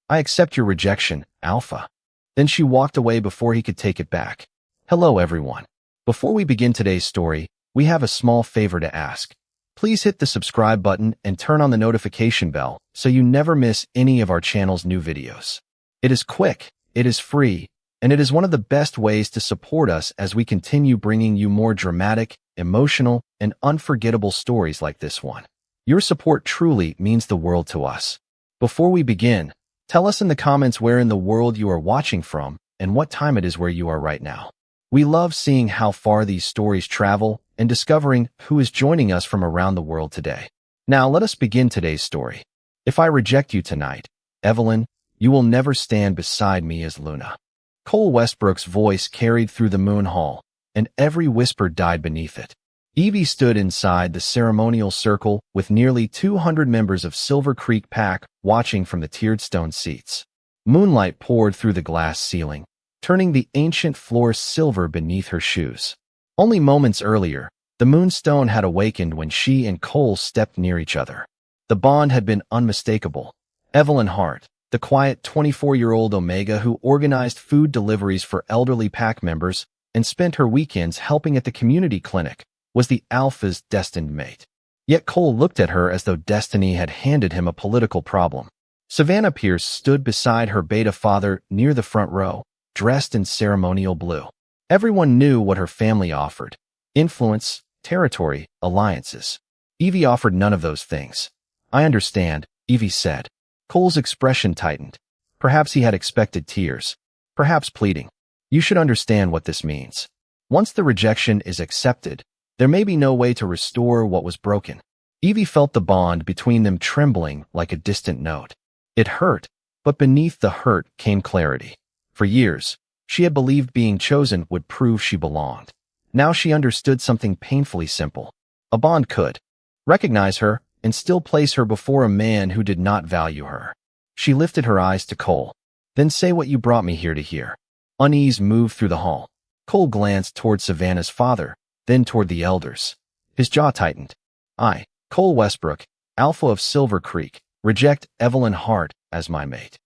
I accept your rejection, Alpha. Then she walked away before he could take it back. Hello, everyone. Before we begin today's story, we have a small favor to ask. Please hit the subscribe button and turn on the notification bell so you never miss any of our channel's new videos. It is quick, it is free, and it is one of the best ways to support us as we continue bringing you more dramatic, emotional, and unforgettable stories like this one. Your support truly means the world to us. Before we begin, tell us in the comments where in the world you are watching from and what time it is where you are right now. We love seeing how far these stories travel and discovering who is joining us from around the world today. Now let us begin today's story. If I reject you tonight, Evelyn, you will never stand beside me as Luna. Cole Westbrook's voice carried through the moon hall, and every whisper died beneath it. Evie stood inside the ceremonial circle with nearly 200 members of Silver Creek Pack watching from the tiered stone seats. Moonlight poured through the glass ceiling, turning the ancient floor silver beneath her shoes. Only moments earlier, the moonstone had awakened when she and Cole stepped near each other. The bond had been unmistakable. Evelyn Hart, the quiet 24-year-old Omega who organized food deliveries for elderly Pack members and spent her weekends helping at the community clinic, was the Alpha's destined mate. Yet Cole looked at her as though destiny had handed him a political problem. Savannah Pierce stood beside her beta father near the front row, dressed in ceremonial blue. Everyone knew what her family offered: influence, territory, alliances. Evie offered none of those things. I understand, Evie said. Cole's expression tightened. Perhaps he had expected tears. Perhaps pleading. You should understand what this means. Once the rejection is accepted, there may be no way to restore what was broken. Evie felt the bond between them trembling like a distant note. It hurt, but beneath the hurt came clarity. For years, she had believed being chosen would prove she belonged. Now she understood something painfully simple. A bond could recognize her and still place her before a man who did not value her. She lifted her eyes to Cole. Then say what you brought me here to hear. Unease moved through the hall. Cole glanced toward Savannah's father, then toward the elders. His jaw tightened. I, Cole Westbrook, Alpha of Silver Creek, reject Evelyn Hart as my mate.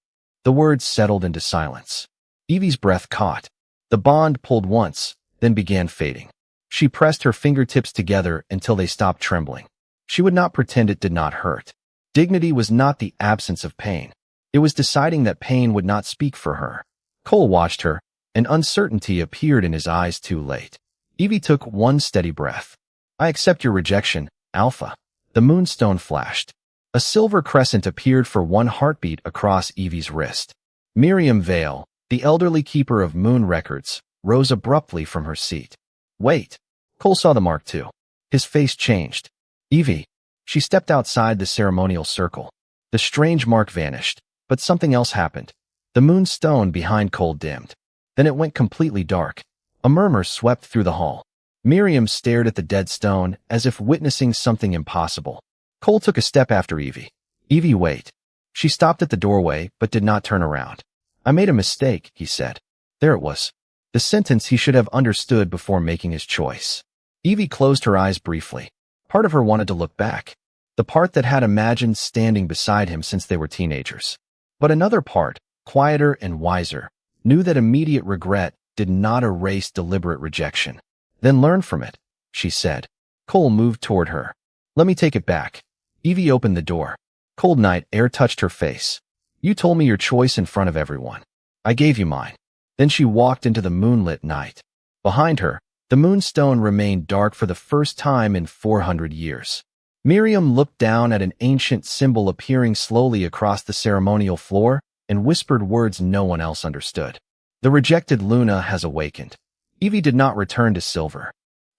The words settled into silence. Evie's breath caught. The bond pulled once, then began fading. She pressed her fingertips together until they stopped trembling. She would not pretend it did not hurt. Dignity was not the absence of pain. It was deciding that pain would not speak for her. Cole watched her, and uncertainty appeared in his eyes too late. Evie took one steady breath. I accept your rejection, Alpha. The moonstone flashed. A silver crescent appeared for one heartbeat across Evie's wrist. Miriam Vale, the elderly keeper of moon records, rose abruptly from her seat. Wait. Cole saw the mark too. His face changed. Evie. She stepped outside the ceremonial circle. The strange mark vanished, but something else happened. The moonstone behind Cole dimmed. Then it went completely dark. A murmur swept through the hall. Miriam stared at the dead stone as if witnessing something impossible. Cole took a step after Evie. Evie, wait. She stopped at the doorway but did not turn around. I made a mistake, he said. There it was. The sentence he should have understood before making his choice. Evie closed her eyes briefly. Part of her wanted to look back. The part that had imagined standing beside him since they were teenagers. But another part, quieter and wiser, knew that immediate regret did not erase deliberate rejection. Then learn from it, she said. Cole moved toward her. Let me take it back. Evie opened the door. Cold night air touched her face. You told me your choice in front of everyone. I gave you mine. Then she walked into the moonlit night. Behind her, the moonstone remained dark for the first time in 400 years. Miriam looked down at an ancient symbol appearing slowly across the ceremonial floor and whispered words no one else understood. The rejected Luna has awakened. Evie did not return to Silver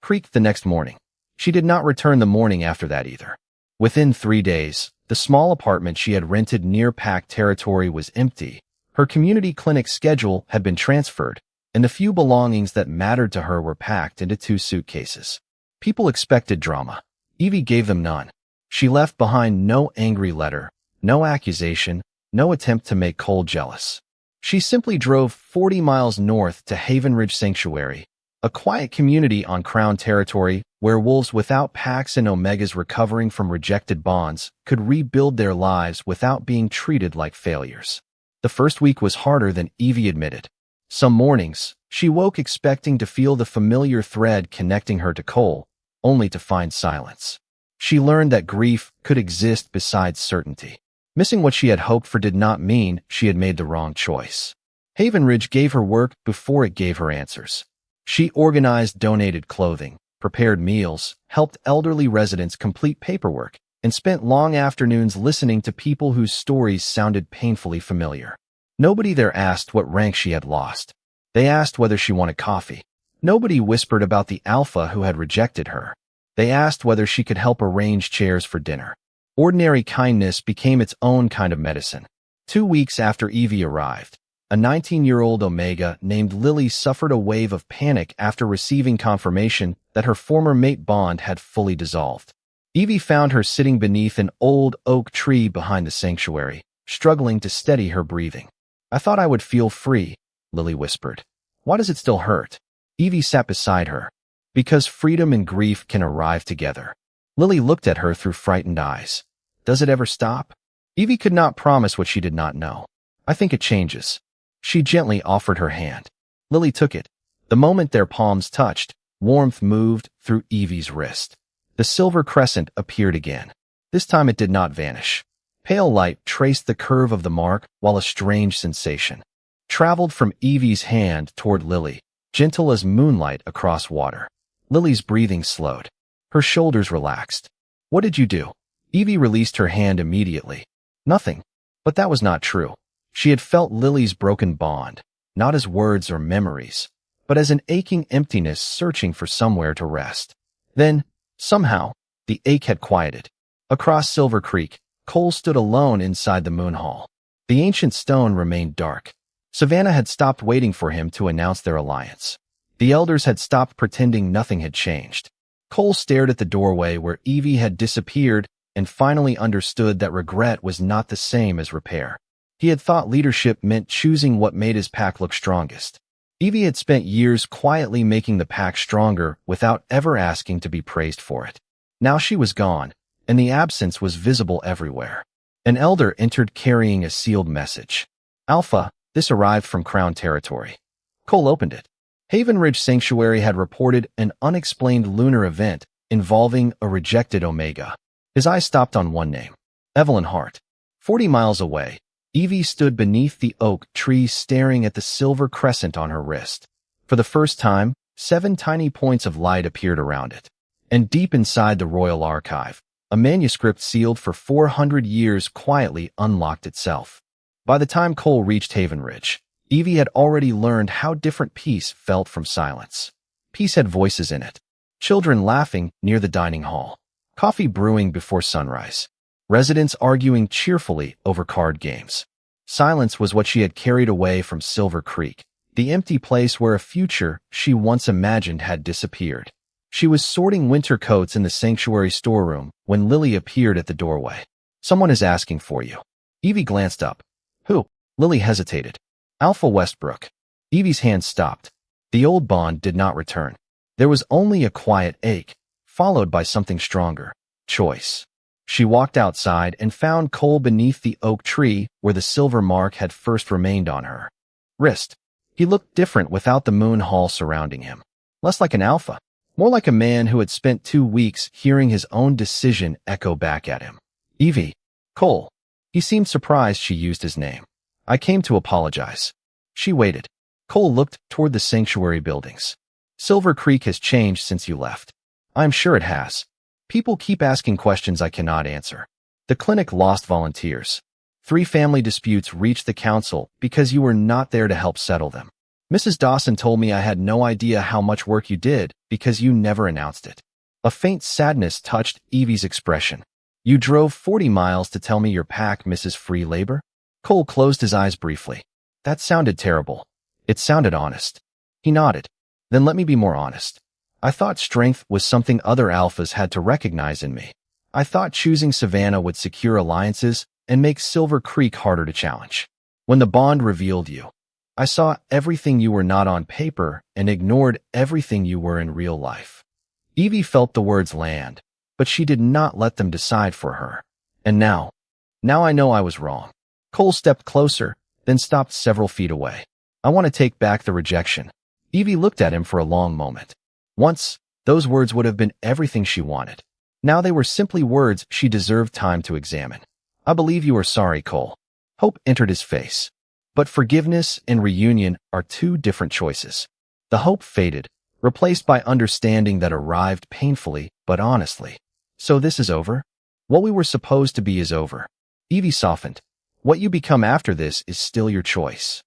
Creek the next morning. She did not return the morning after that either. Within 3 days, the small apartment she had rented near Pack territory was empty. Her community clinic schedule had been transferred, and the few belongings that mattered to her were packed into 2 suitcases. People expected drama. Evie gave them none. She left behind no angry letter, no accusation, no attempt to make Cole jealous. She simply drove 40 miles north to Havenridge Sanctuary, a quiet community on Crown territory where wolves without packs and omegas recovering from rejected bonds could rebuild their lives without being treated like failures. The first week was harder than Evie admitted. Some mornings, she woke expecting to feel the familiar thread connecting her to Cole, only to find silence. She learned that grief could exist besides certainty. Missing what she had hoped for did not mean she had made the wrong choice. Havenridge gave her work before it gave her answers. She organized donated clothing, prepared meals, helped elderly residents complete paperwork, and spent long afternoons listening to people whose stories sounded painfully familiar. Nobody there asked what rank she had lost. They asked whether she wanted coffee. Nobody whispered about the alpha who had rejected her. They asked whether she could help arrange chairs for dinner. Ordinary kindness became its own kind of medicine. 2 weeks after Evie arrived, a 19-year-old Omega named Lily suffered a wave of panic after receiving confirmation that her former mate bond had fully dissolved. Evie found her sitting beneath an old oak tree behind the sanctuary, struggling to steady her breathing. "I thought I would feel free," Lily whispered. "Why does it still hurt?" Evie sat beside her. "Because freedom and grief can arrive together." Lily looked at her through frightened eyes. "Does it ever stop?" Evie could not promise what she did not know. "I think it changes." She gently offered her hand. Lily took it. The moment their palms touched, warmth moved through Evie's wrist. The silver crescent appeared again. This time it did not vanish. Pale light traced the curve of the mark while a strange sensation traveled from Evie's hand toward Lily, gentle as moonlight across water. Lily's breathing slowed. Her shoulders relaxed. "What did you do?" Evie released her hand immediately. "Nothing." But that was not true. She had felt Lily's broken bond, not as words or memories, but as an aching emptiness searching for somewhere to rest. Then, somehow, the ache had quieted. Across Silver Creek, Cole stood alone inside the moon hall. The ancient stone remained dark. Savannah had stopped waiting for him to announce their alliance. The elders had stopped pretending nothing had changed. Cole stared at the doorway where Evie had disappeared and finally understood that regret was not the same as repair. He had thought leadership meant choosing what made his pack look strongest. Evie had spent years quietly making the pack stronger without ever asking to be praised for it. Now she was gone, and the absence was visible everywhere. An elder entered carrying a sealed message. "Alpha, this arrived from Crown territory." Cole opened it. Havenridge Sanctuary had reported an unexplained lunar event involving a rejected Omega. His eyes stopped on one name, Evelyn Hart. 40 miles away, Evie stood beneath the oak tree staring at the silver crescent on her wrist. For the first time, 7 tiny points of light appeared around it. And deep inside the Royal Archive, a manuscript sealed for 400 years quietly unlocked itself. By the time Cole reached Havenridge, Evie had already learned how different peace felt from silence. Peace had voices in it. Children laughing near the dining hall. Coffee brewing before sunrise. Residents arguing cheerfully over card games. Silence was what she had carried away from Silver Creek, the empty place where a future she once imagined had disappeared. She was sorting winter coats in the sanctuary storeroom when Lily appeared at the doorway. "Someone is asking for you." Evie glanced up. "Who?" Lily hesitated. "Alpha Westbrook." Evie's hand stopped. The old bond did not return. There was only a quiet ache, followed by something stronger. Choice. She walked outside and found Cole beneath the oak tree where the silver mark had first remained on her wrist. He looked different without the moon hall surrounding him. Less like an alpha, more like a man who had spent 2 weeks hearing his own decision echo back at him. "Evie." "Cole." He seemed surprised she used his name. "I came to apologize." She waited. Cole looked toward the sanctuary buildings. "Silver Creek has changed since you left." "I'm sure it has. People keep asking questions I cannot answer." "The clinic lost volunteers. 3 family disputes reached the council because you were not there to help settle them. Mrs. Dawson told me I had no idea how much work you did because you never announced it." A faint sadness touched Evie's expression. "You drove 40 miles to tell me your pack misses free labor?" Cole closed his eyes briefly. "That sounded terrible." "It sounded honest." He nodded. "Then let me be more honest. I thought strength was something other alphas had to recognize in me. I thought choosing Savannah would secure alliances and make Silver Creek harder to challenge. When the bond revealed you, I saw everything you were not on paper and ignored everything you were in real life." Evie felt the words land, but she did not let them decide for her. "And now I know I was wrong." Cole stepped closer, then stopped several feet away. I want to take back the rejection. Evie looked at him for a long moment. Once, those words would have been everything she wanted. Now they were simply words she deserved time to examine. I believe you are sorry, Cole. Hope entered his face. But forgiveness and reunion are two different choices. The hope faded, replaced by understanding that arrived painfully but honestly. So this is over? What we were supposed to be is over. Evie softened. What you become after this is still your choice.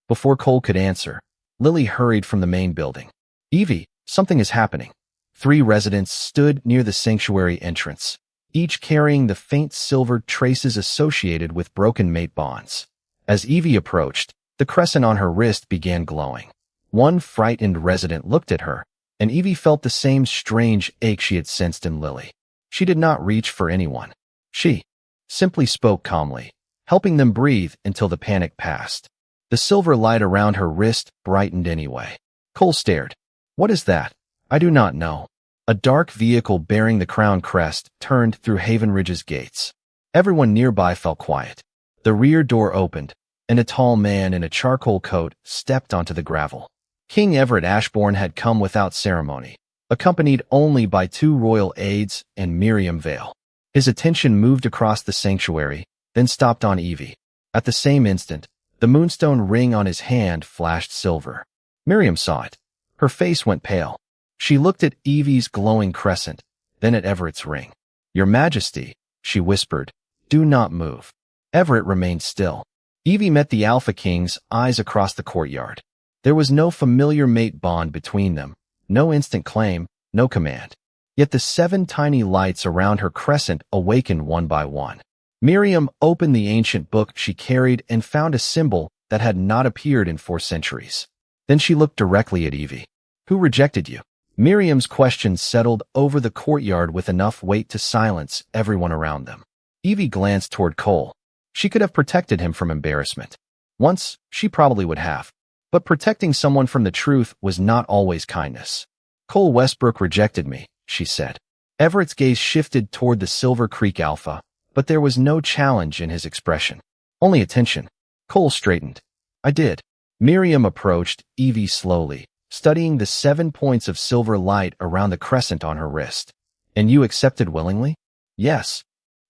Before Cole could answer, Lily hurried from the main building. Evie, something is happening. 3 residents stood near the sanctuary entrance, each carrying the faint silver traces associated with broken mate bonds. As Evie approached, the crescent on her wrist began glowing. One frightened resident looked at her, and Evie felt the same strange ache she had sensed in Lily. She did not reach for anyone. She simply spoke calmly, helping them breathe until the panic passed. The silver light around her wrist brightened anyway. Cole stared. What is that? I do not know. A dark vehicle bearing the crown crest turned through Havenridge's gates. Everyone nearby fell quiet. The rear door opened, and a tall man in a charcoal coat stepped onto the gravel. King Everett Ashbourne had come without ceremony, accompanied only by 2 royal aides and Miriam Vale. His attention moved across the sanctuary, then stopped on Evie. At the same instant, the moonstone ring on his hand flashed silver. Miriam saw it. Her face went pale. She looked at Evie's glowing crescent, then at Everett's ring. Your Majesty, she whispered, do not move. Everett remained still. Evie met the Alpha King's eyes across the courtyard. There was no familiar mate bond between them, no instant claim, no command. Yet the 7 tiny lights around her crescent awakened one by one. Miriam opened the ancient book she carried and found a symbol that had not appeared in 4 centuries. Then she looked directly at Evie. Who rejected you? Miriam's question settled over the courtyard with enough weight to silence everyone around them. Evie glanced toward Cole. She could have protected him from embarrassment. Once, she probably would have. But protecting someone from the truth was not always kindness. Cole Westbrook rejected me, she said. Everett's gaze shifted toward the Silver Creek Alpha, but there was no challenge in his expression. Only attention. Cole straightened. I did. Miriam approached Evie slowly, studying the 7 points of silver light around the crescent on her wrist. And you accepted willingly? Yes.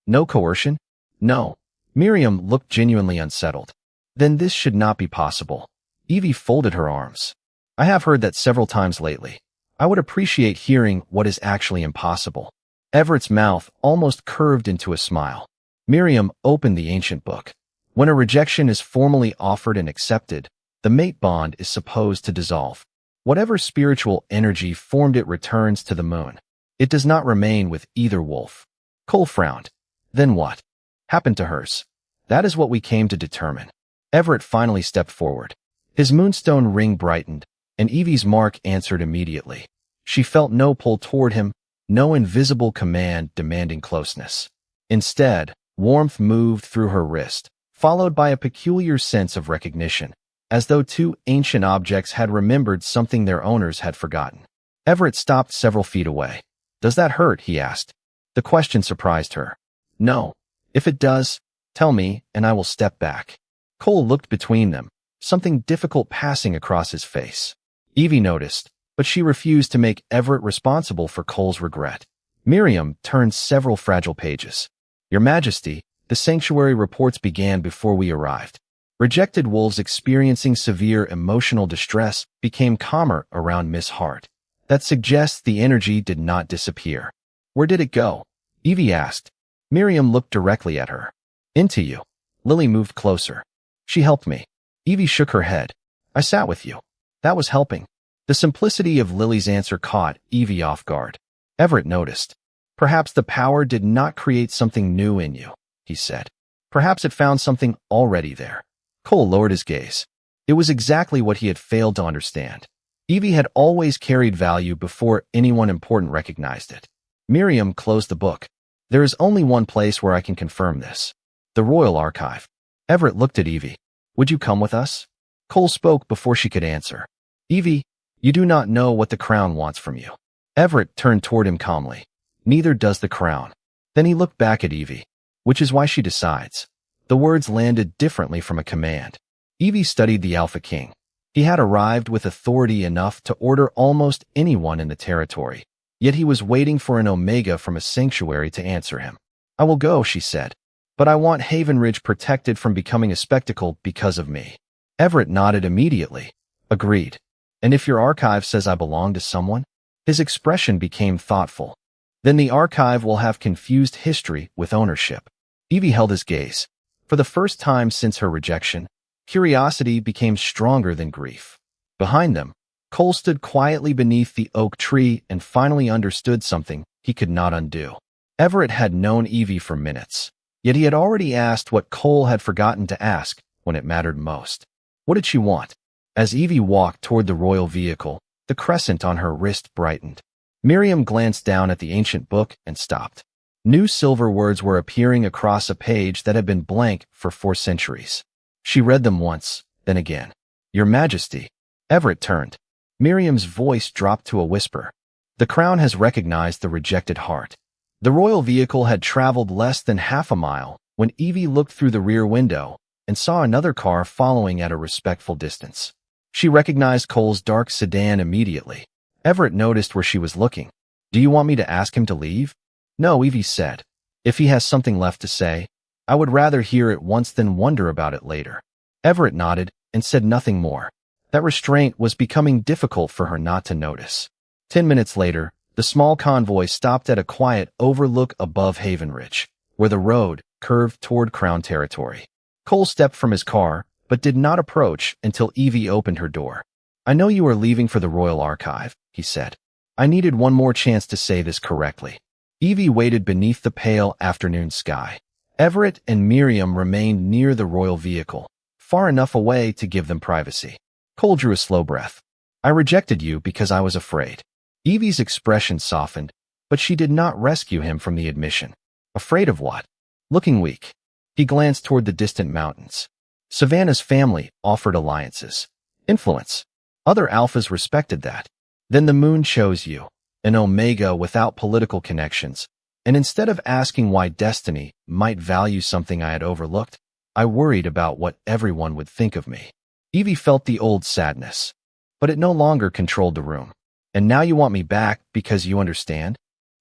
No coercion? No. Miriam looked genuinely unsettled. Then this should not be possible. Evie folded her arms. I have heard that several times lately. I would appreciate hearing what is actually impossible. Everett's mouth almost curved into a smile. Miriam opened the ancient book. When a rejection is formally offered and accepted, the mate bond is supposed to dissolve. Whatever spiritual energy formed it returns to the moon. It does not remain with either wolf. Cole frowned. Then what happened to hers? That is what we came to determine. Everett finally stepped forward. His moonstone ring brightened, and Evie's mark answered immediately. She felt no pull toward him, no invisible command demanding closeness. Instead, warmth moved through her wrist, followed by a peculiar sense of recognition, as though 2 ancient objects had remembered something their owners had forgotten. Everett stopped several feet away. Does that hurt? He asked. The question surprised her. No. If it does, tell me, and I will step back. Cole looked between them, something difficult passing across his face. Evie noticed, but she refused to make Everett responsible for Cole's regret. Miriam turned several fragile pages. Your Majesty, the sanctuary reports began before we arrived. Rejected wolves experiencing severe emotional distress became calmer around Miss Hart. That suggests the energy did not disappear. Where did it go? Evie asked. Miriam looked directly at her. Into you. Lily moved closer. She helped me. Evie shook her head. I sat with you. That was helping. The simplicity of Lily's answer caught Evie off guard. Everett noticed. Perhaps the power did not create something new in you, he said. Perhaps it found something already there. Cole lowered his gaze. It was exactly what he had failed to understand. Evie had always carried value before anyone important recognized it. Miriam closed the book. There is only one place where I can confirm this. The Royal Archive. Everett looked at Evie. Would you come with us? Cole spoke before she could answer. Evie, you do not know what the crown wants from you. Everett turned toward him calmly. Neither does the crown. Then he looked back at Evie. Which is why she decides. The words landed differently from a command. Evie studied the Alpha King. He had arrived with authority enough to order almost anyone in the territory, yet he was waiting for an Omega from a sanctuary to answer him. "I will go," she said, "but I want Havenridge protected from becoming a spectacle because of me." Everett nodded immediately. "Agreed. And if your archive says I belong to someone?" His expression became thoughtful. "Then the archive will have confused history with ownership." Evie held his gaze. For the first time since her rejection, curiosity became stronger than grief. Behind them, Cole stood quietly beneath the oak tree and finally understood something he could not undo. Everett had known Evie for minutes, yet he had already asked what Cole had forgotten to ask when it mattered most. What did she want? As Evie walked toward the royal vehicle, the crescent on her wrist brightened. Miriam glanced down at the ancient book and stopped. New silver words were appearing across a page that had been blank for 4 centuries. She read them once, then again. "Your Majesty." Everett turned. Miriam's voice dropped to a whisper. "The crown has recognized the rejected heart." The royal vehicle had traveled less than half a mile when Evie looked through the rear window and saw another car following at a respectful distance. She recognized Cole's dark sedan immediately. Everett noticed where she was looking. "Do you want me to ask him to leave?" "No," Evie said. "If he has something left to say, I would rather hear it once than wonder about it later." Everett nodded and said nothing more. That restraint was becoming difficult for her not to notice. 10 minutes later, the small convoy stopped at a quiet overlook above Havenridge, where the road curved toward Crown territory. Cole stepped from his car, but did not approach until Evie opened her door. "I know you are leaving for the Royal Archive," he said. "I needed one more chance to say this correctly." Evie waited beneath the pale afternoon sky. Everett and Miriam remained near the royal vehicle, far enough away to give them privacy. Cole drew a slow breath. "I rejected you because I was afraid." Evie's expression softened, but she did not rescue him from the admission. "Afraid of what?" Looking weak, he glanced toward the distant mountains. Savannah's family offered alliances. Influence. Other alphas respected that. Then the moon chose you, an Omega without political connections, and instead of asking why destiny might value something I had overlooked, I worried about what everyone would think of me. Evie felt the old sadness, but it no longer controlled the room. "And now you want me back because you understand?"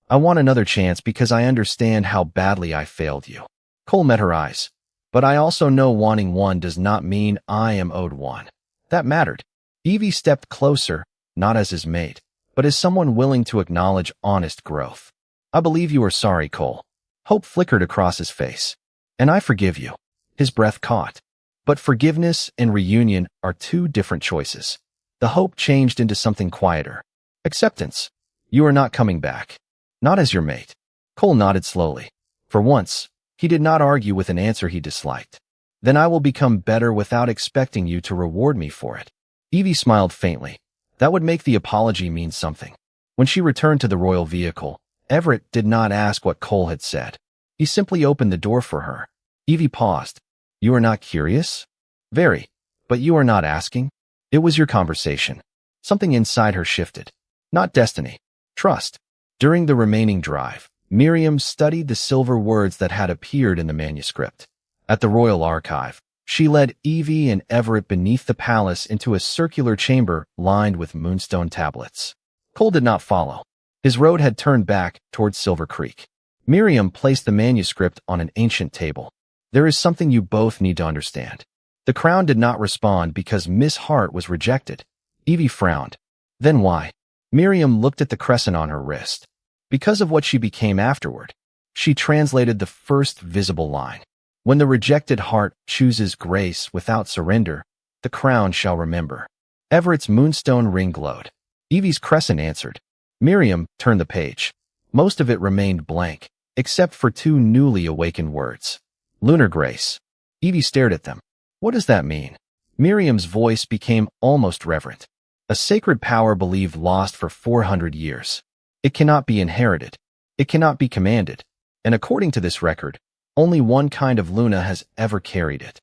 "I want another chance because I understand how badly I failed you." Cole met her eyes. "But I also know wanting one does not mean I am owed one." That mattered. Evie stepped closer, not as his mate, but as someone willing to acknowledge honest growth. "I believe you are sorry, Cole." Hope flickered across his face. "And I forgive you." His breath caught. But forgiveness and reunion are 2 different choices. The hope changed into something quieter. "Acceptance. You are not coming back." "Not as your mate." Cole nodded slowly. For once, he did not argue with an answer he disliked. "Then I will become better without expecting you to reward me for it." Evie smiled faintly. That would make the apology mean something. When she returned to the royal vehicle, Everett did not ask what Cole had said. He simply opened the door for her. Evie paused. "You are not curious?" "Very. But you are not asking?" It was your conversation. Something inside her shifted. Not destiny. Trust. During the remaining drive, Miriam studied the silver words that had appeared in the manuscript. At the Royal Archive, she led Evie and Everett beneath the palace into a circular chamber lined with moonstone tablets. Cole did not follow. His road had turned back towards Silver Creek. Miriam placed the manuscript on an ancient table. "There is something you both need to understand." The crown did not respond because Miss Hart was rejected. Evie frowned. "Then why?" Miriam looked at the crescent on her wrist. "Because of what she became afterward." She translated the first visible line. "When the rejected heart chooses grace without surrender, the crown shall remember." Everett's moonstone ring glowed. Evie's crescent answered. Miriam turned the page. Most of it remained blank, except for 2 newly awakened words. Lunar Grace. Evie stared at them. "What does that mean?" Miriam's voice became almost reverent. "A sacred power believed lost for 400 years. It cannot be inherited. It cannot be commanded. And according to this record, only one kind of Luna has ever carried it.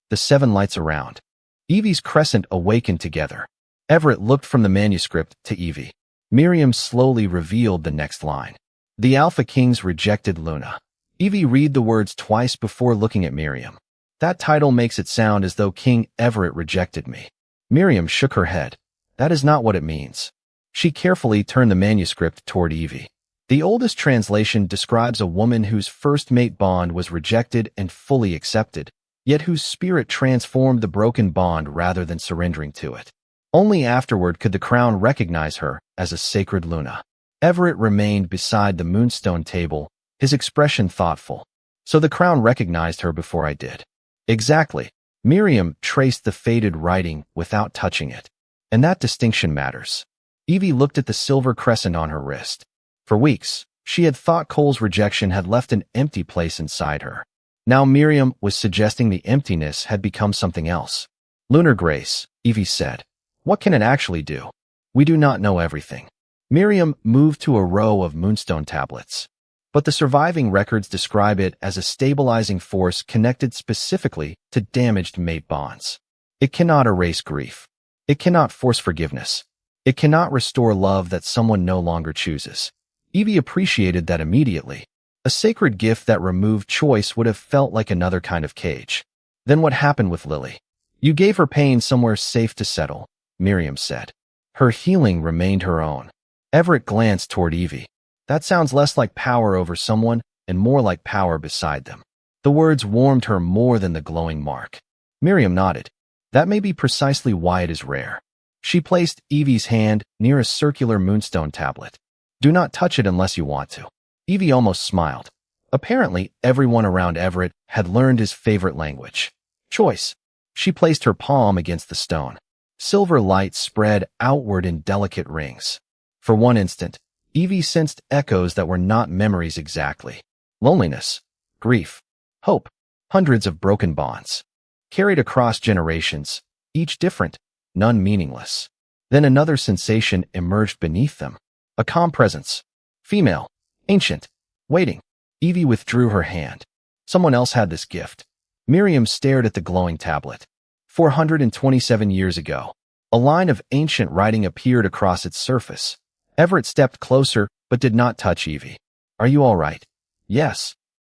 The 7 lights around." Evie's crescent awakened together. Everett looked from the manuscript to Evie. Miriam slowly revealed the next line. "The Alpha Kings rejected Luna." Evie read the words twice before looking at Miriam. That title makes it sound as though King Everett rejected me. Miriam shook her head. That is not what it means. She carefully turned the manuscript toward Evie. The oldest translation describes a woman whose first mate bond was rejected and fully accepted, yet whose spirit transformed the broken bond rather than surrendering to it. Only afterward could the crown recognize her as a sacred Luna. Everett remained beside the moonstone table, his expression thoughtful. So the crown recognized her before I did. Exactly. Miriam traced the faded writing without touching it. And that distinction matters. Evie looked at the silver crescent on her wrist. For weeks, she had thought Cole's rejection had left an empty place inside her. Now Miriam was suggesting the emptiness had become something else. Lunar Grace, Evie said. What can it actually do? We do not know everything. Miriam moved to a row of moonstone tablets. But the surviving records describe it as a stabilizing force connected specifically to damaged mate bonds. It cannot erase grief. It cannot force forgiveness. It cannot restore love that someone no longer chooses. Evie appreciated that immediately. A sacred gift that removed choice would have felt like another kind of cage. Then what happened with Lily? You gave her pain somewhere safe to settle, Miriam said. Her healing remained her own. Everett glanced toward Evie. That sounds less like power over someone and more like power beside them. The words warmed her more than the glowing mark. Miriam nodded. That may be precisely why it is rare. She placed Evie's hand near a circular moonstone tablet. Do not touch it unless you want to. Evie almost smiled. Apparently, everyone around Everett had learned his favorite language. Choice. She placed her palm against the stone. Silver light spread outward in delicate rings. For one instant, Evie sensed echoes that were not memories exactly. Loneliness, grief, hope, hundreds of broken bonds. Carried across generations, each different, none meaningless. Then another sensation emerged beneath them. A calm presence. Female. Ancient. Waiting. Evie withdrew her hand. Someone else had this gift. Miriam stared at the glowing tablet. 427 years ago, a line of ancient writing appeared across its surface. Everett stepped closer, but did not touch Evie. Are you all right? Yes.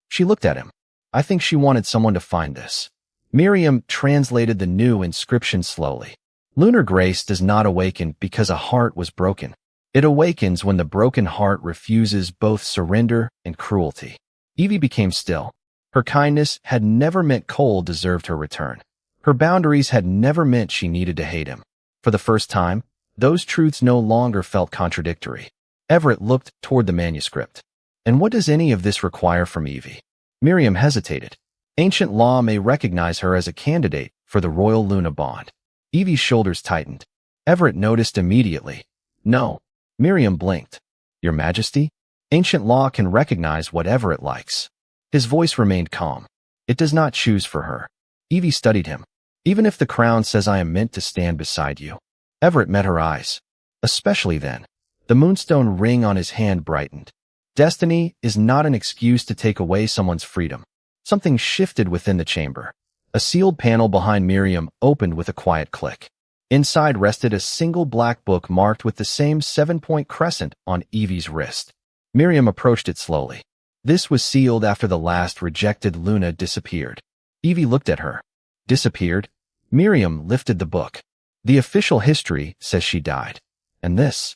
She looked at him. I think she wanted someone to find this. Miriam translated the new inscription slowly. Lunar Grace does not awaken because a heart was broken. It awakens when the broken heart refuses both surrender and cruelty. Evie became still. Her kindness had never meant Cole deserved her return. Her boundaries had never meant she needed to hate him. For the first time, those truths no longer felt contradictory. Everett looked toward the manuscript. And what does any of this require from Evie? Miriam hesitated. Ancient law may recognize her as a candidate for the royal Luna bond. Evie's shoulders tightened. Everett noticed immediately. No. Miriam blinked. Your Majesty? Ancient law can recognize whatever it likes. His voice remained calm. It does not choose for her. Evie studied him. Even if the crown says I am meant to stand beside you. Everett met her eyes. Especially then. The moonstone ring on his hand brightened. Destiny is not an excuse to take away someone's freedom. Something shifted within the chamber. A sealed panel behind Miriam opened with a quiet click. Inside rested a single black book marked with the same 7-point crescent on Evie's wrist. Miriam approached it slowly. This was sealed after the last rejected Luna disappeared. Evie looked at her. Disappeared? Miriam lifted the book. The official history says she died. And this?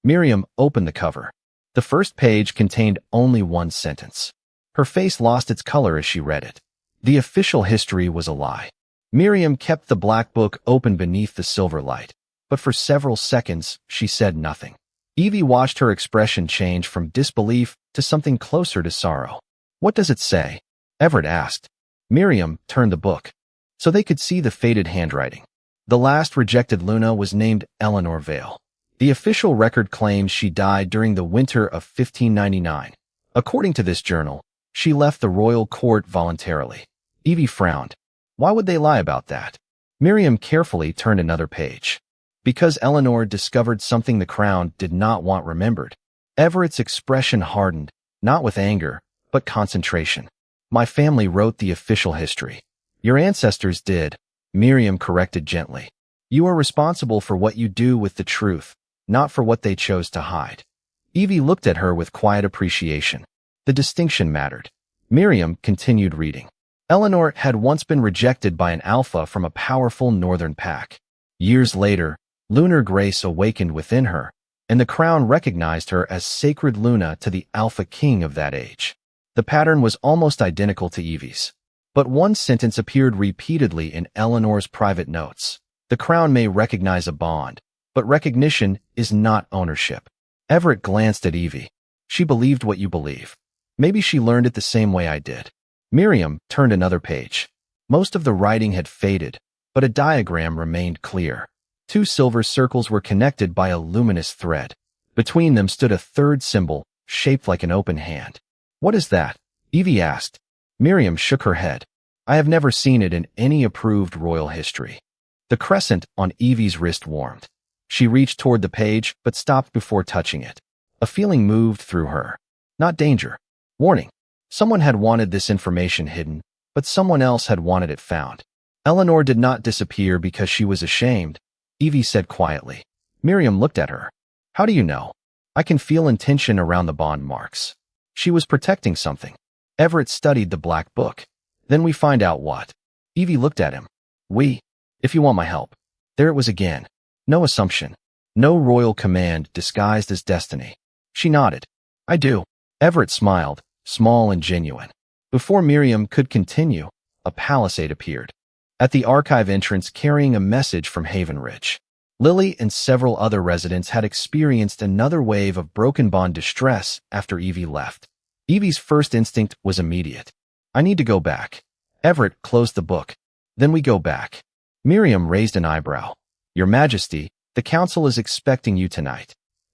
Miriam opened the cover. The first page contained only one sentence. Her face lost its color as she read it. The official history was a lie. Miriam kept the black book open beneath the silver light, but for several seconds she said nothing. Evie watched her expression change from disbelief to something closer to sorrow. What does it say? Everett asked. Miriam turned the book, so they could see the faded handwriting. The last rejected Luna was named Eleanor Vale. The official record claims she died during the winter of 1599. According to this journal, she left the royal court voluntarily. Evie frowned. Why would they lie about that? Miriam carefully turned another page. Because Eleanor discovered something the crown did not want remembered. Everett's expression hardened, not with anger, but concentration. My family wrote the official history. Your ancestors did, Miriam corrected gently. You are responsible for what you do with the truth, not for what they chose to hide. Evie looked at her with quiet appreciation. The distinction mattered. Miriam continued reading. Eleanor had once been rejected by an alpha from a powerful northern pack. Years later, Lunar Grace awakened within her, and the crown recognized her as sacred Luna to the alpha king of that age. The pattern was almost identical to Evie's. But one sentence appeared repeatedly in Eleanor's private notes. The crown may recognize a bond, but recognition is not ownership. Everett glanced at Evie. She believed what you believe. Maybe she learned it the same way I did. Miriam turned another page. Most of the writing had faded, but a diagram remained clear. Two silver circles were connected by a luminous thread. Between them stood a third symbol, shaped like an open hand. What is that? Evie asked. Miriam shook her head. I have never seen it in any approved royal history. The crescent on Evie's wrist warmed. She reached toward the page, but stopped before touching it. A feeling moved through her. Not danger. Warning. Someone had wanted this information hidden, but someone else had wanted it found. Eleanor did not disappear because she was ashamed, Evie said quietly. Miriam looked at her. How do you know? I can feel intention around the bond marks. She was protecting something. Everett studied the black book. Then we find out what. Evie looked at him. We. If you want my help. There it was again. No assumption. No royal command disguised as destiny. She nodded. I do. Everett smiled, small and genuine. Before Miriam could continue, a palisade appeared. At the archive entrance carrying a message from Havenridge. Lily and several other residents had experienced another wave of broken bond distress after Evie left. Evie's first instinct was immediate. I need to go back. Everett closed the book. Then we go back. Miriam raised an eyebrow. Your Majesty, the council is expecting you tonight.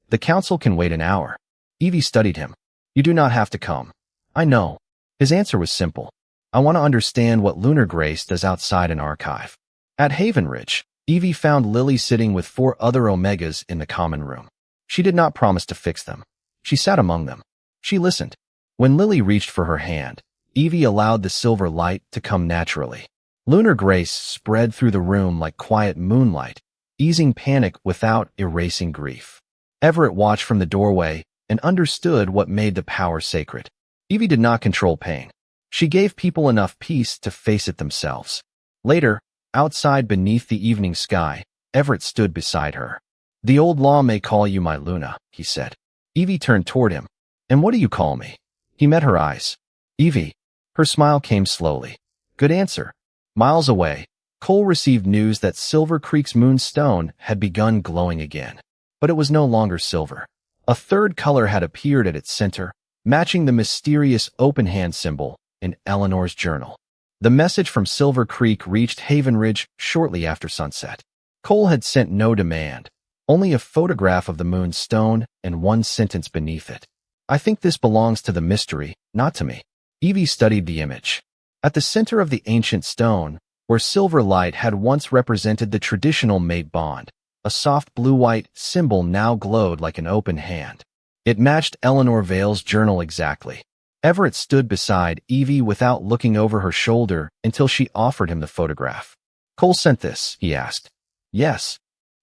The council can wait an hour. Evie studied him. You do not have to come. I know. His answer was simple. I want to understand what Lunar Grace does outside an archive. At Havenridge, Evie found Lily sitting with 4 other Omegas in the common room. She did not promise to fix them. She sat among them. She listened. When Lily reached for her hand, Evie allowed the silver light to come naturally. Lunar Grace spread through the room like quiet moonlight, easing panic without erasing grief. Everett watched from the doorway and understood what made the power sacred. Evie did not control pain. She gave people enough peace to face it themselves. Later, outside beneath the evening sky, Everett stood beside her. The old law may call you my Luna, he said. Evie turned toward him. And what do you call me? He met her eyes. Evie. Her smile came slowly. Good answer. Miles away, Cole received news that Silver Creek's moonstone had begun glowing again. But it was no longer silver. A third color had appeared at its center, matching the mysterious open hand symbol in Eleanor's journal. The message from Silver Creek reached Havenridge shortly after sunset. Cole had sent no demand, only a photograph of the moonstone and one sentence beneath it. I think this belongs to the mystery, not to me. Evie studied the image. At the center of the ancient stone, where silver light had once represented the traditional mate bond, a soft blue-white symbol now glowed like an open hand. It matched Eleanor Vale's journal exactly. Everett stood beside Evie without looking over her shoulder until she offered him the photograph. Cole sent this, he asked. Yes.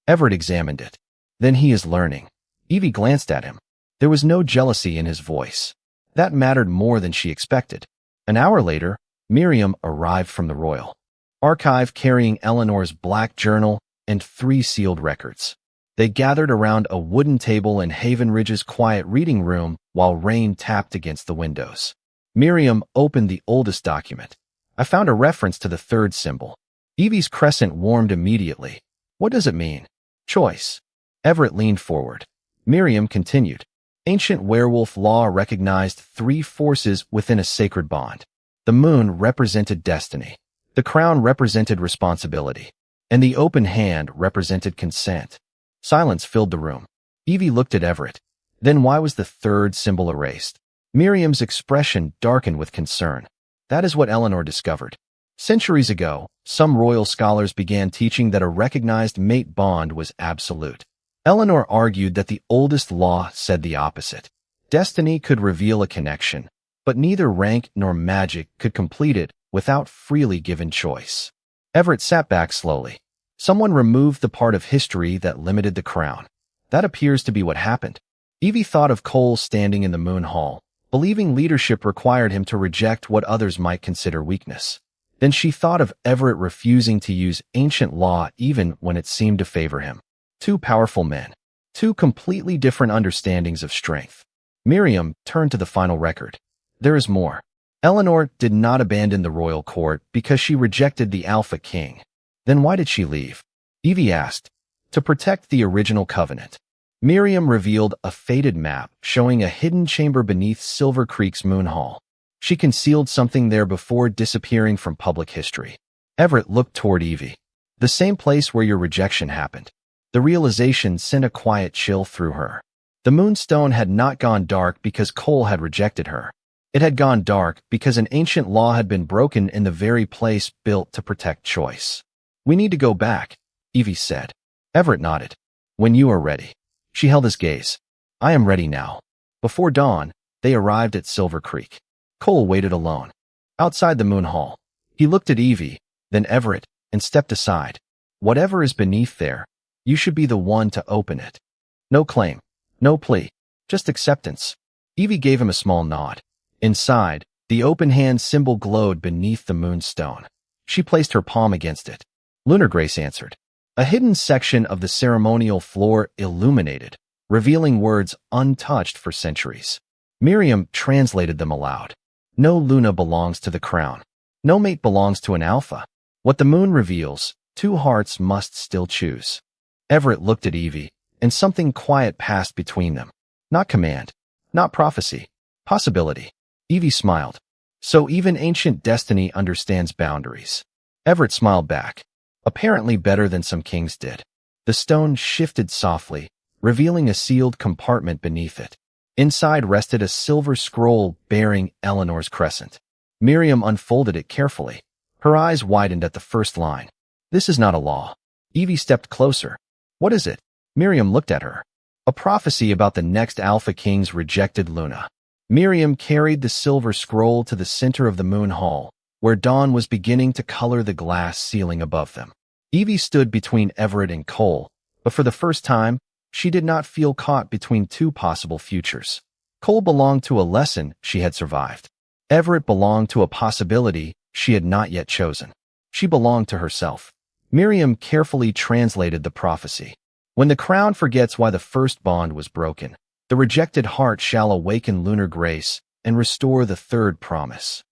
Everett examined it. Then he is learning. Evie glanced at him. There was no jealousy in his voice. That mattered more than she expected. An hour later, Miriam arrived from the royal archive carrying Eleanor's black journal and 3 sealed records. They gathered around a wooden table in Havenridge's quiet reading room while rain tapped against the windows. Miriam opened the oldest document. I found a reference to the third symbol. Evie's crescent warmed immediately. What does it mean? Choice. Everett leaned forward. Miriam continued. Ancient werewolf law recognized 3 forces within a sacred bond. The moon represented destiny. The crown represented responsibility. And the open hand represented consent. Silence filled the room. Evie looked at Everett. Then why was the third symbol erased? Miriam's expression darkened with concern. That is what Eleanor discovered. Centuries ago, some royal scholars began teaching that a recognized mate bond was absolute. Eleanor argued that the oldest law said the opposite. Destiny could reveal a connection, but neither rank nor magic could complete it without freely given choice. Everett sat back slowly. Someone removed the part of history that limited the crown. That appears to be what happened. Evie thought of Cole standing in the moon hall, believing leadership required him to reject what others might consider weakness. Then she thought of Everett refusing to use ancient law even when it seemed to favor him. Two powerful men. Two completely different understandings of strength. Miriam turned to the final record. There is more. Eleanor did not abandon the royal court because she rejected the Alpha King. Then why did she leave? Evie asked. To protect the original covenant. Miriam revealed a faded map showing a hidden chamber beneath Silver Creek's Moon Hall. She concealed something there before disappearing from public history. Everett looked toward Evie. The same place where your rejection happened. The realization sent a quiet chill through her. The moonstone had not gone dark because Cole had rejected her. It had gone dark because an ancient law had been broken in the very place built to protect choice. We need to go back, Evie said. Everett nodded. When you are ready. She held his gaze. I am ready now. Before dawn, they arrived at Silver Creek. Cole waited alone. Outside the Moon Hall. He looked at Evie, then Everett, and stepped aside. Whatever is beneath there, you should be the one to open it. No claim. No plea. Just acceptance. Evie gave him a small nod. Inside, the open hand symbol glowed beneath the moonstone. She placed her palm against it. Lunar Grace answered. A hidden section of the ceremonial floor illuminated, revealing words untouched for centuries. Miriam translated them aloud. No Luna belongs to the crown. No mate belongs to an alpha. What the moon reveals, two hearts must still choose. Everett looked at Evie, and something quiet passed between them. Not command. Not prophecy. Possibility. Evie smiled. So even ancient destiny understands boundaries. Everett smiled back. Apparently better than some kings did. The stone shifted softly, revealing a sealed compartment beneath it. Inside rested a silver scroll bearing Eleanor's crescent. Miriam unfolded it carefully. Her eyes widened at the first line. This is not a law. Evie stepped closer. What is it? Miriam looked at her. A prophecy about the next Alpha King's rejected Luna. Miriam carried the silver scroll to the center of the Moon Hall, where dawn was beginning to color the glass ceiling above them. Evie stood between Everett and Cole, but for the first time, she did not feel caught between two possible futures. Cole belonged to a lesson she had survived. Everett belonged to a possibility she had not yet chosen. She belonged to herself. Miriam carefully translated the prophecy. When the crown forgets why the first bond was broken, the rejected heart shall awaken lunar grace and restore the third promise.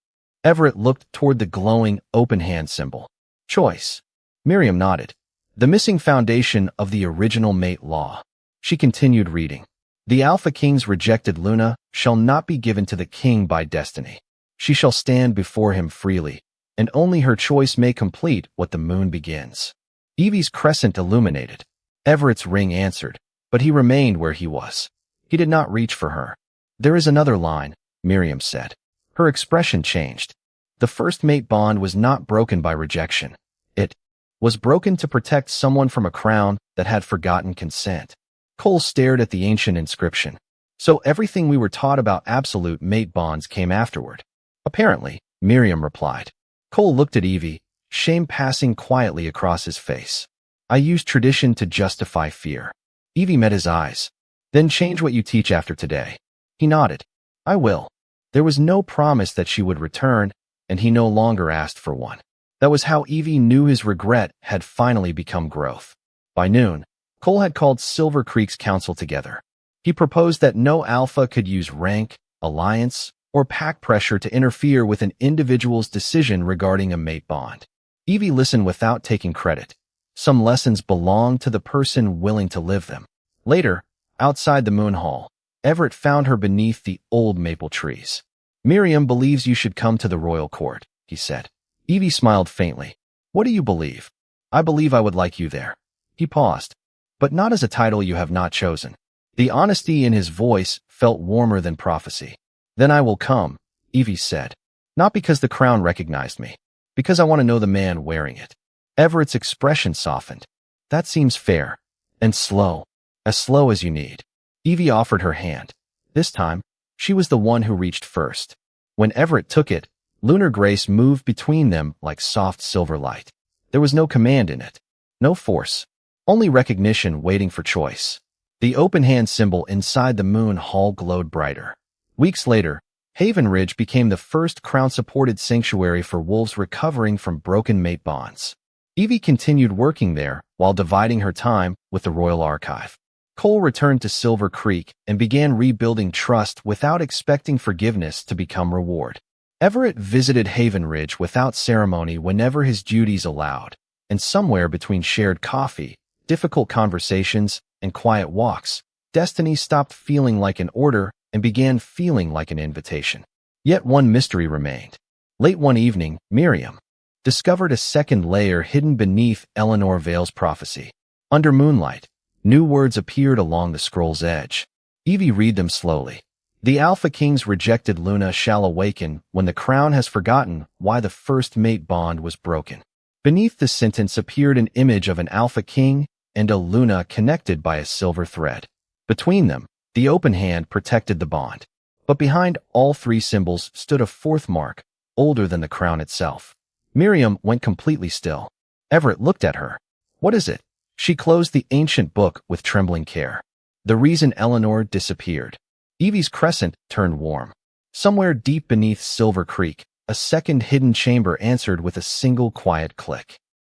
Everett looked toward the glowing open hand symbol. Choice. Miriam nodded. The missing foundation of the original mate law. She continued reading. The Alpha King's rejected Luna shall not be given to the king by destiny. She shall stand before him freely, and only her choice may complete what the moon begins. Evie's crescent illuminated. Everett's ring answered, but he remained where he was. He did not reach for her. There is another line, Miriam said. Her expression changed. The first mate bond was not broken by rejection. It was broken to protect someone from a crown that had forgotten consent. Cole stared at the ancient inscription. So everything we were taught about absolute mate bonds came afterward. Apparently, Miriam replied. Cole looked at Evie, shame passing quietly across his face. I used tradition to justify fear. Evie met his eyes. Then change what you teach after today. He nodded. I will. There was no promise that she would return, and he no longer asked for one. That was how Evie knew his regret had finally become growth. By noon, Cole had called Silver Creek's council together. He proposed that no alpha could use rank, alliance, or pack pressure to interfere with an individual's decision regarding a mate bond. Evie listened without taking credit. Some lessons belonged to the person willing to live them. Later, outside the Moon Hall, Everett found her beneath the old maple trees. Miriam believes you should come to the royal court, he said. Evie smiled faintly. What do you believe? I believe I would like you there. He paused. But not as a title you have not chosen. The honesty in his voice felt warmer than prophecy. Then I will come, Evie said. Not because the crown recognized me. Because I want to know the man wearing it. Everett's expression softened. That seems fair. And slow. As slow as you need. Evie offered her hand. This time, she was the one who reached first. When Everett took it, Lunar Grace moved between them like soft silver light. There was no command in it. No force. Only recognition waiting for choice. The open hand symbol inside the Moon Hall glowed brighter. Weeks later, Havenridge became the first crown-supported sanctuary for wolves recovering from broken mate bonds. Evie continued working there while dividing her time with the Royal Archive. Cole returned to Silver Creek and began rebuilding trust without expecting forgiveness to become reward. Everett visited Havenridge without ceremony whenever his duties allowed, and somewhere between shared coffee, difficult conversations, and quiet walks, destiny stopped feeling like an order and began feeling like an invitation. Yet one mystery remained. Late one evening, Miriam discovered a second layer hidden beneath Eleanor Vale's prophecy. Under moonlight, new words appeared along the scroll's edge. Evie read them slowly. The Alpha King's rejected Luna shall awaken when the crown has forgotten why the first mate bond was broken. Beneath the sentence appeared an image of an Alpha King and a Luna connected by a silver thread. Between them, the open hand protected the bond. But behind all three symbols stood a fourth mark, older than the crown itself. Miriam went completely still. Everett looked at her. "What is it?" She closed the ancient book with trembling care. The reason Eleanor disappeared. Evie's crescent turned warm. Somewhere deep beneath Silver Creek, a second hidden chamber answered with a single quiet click.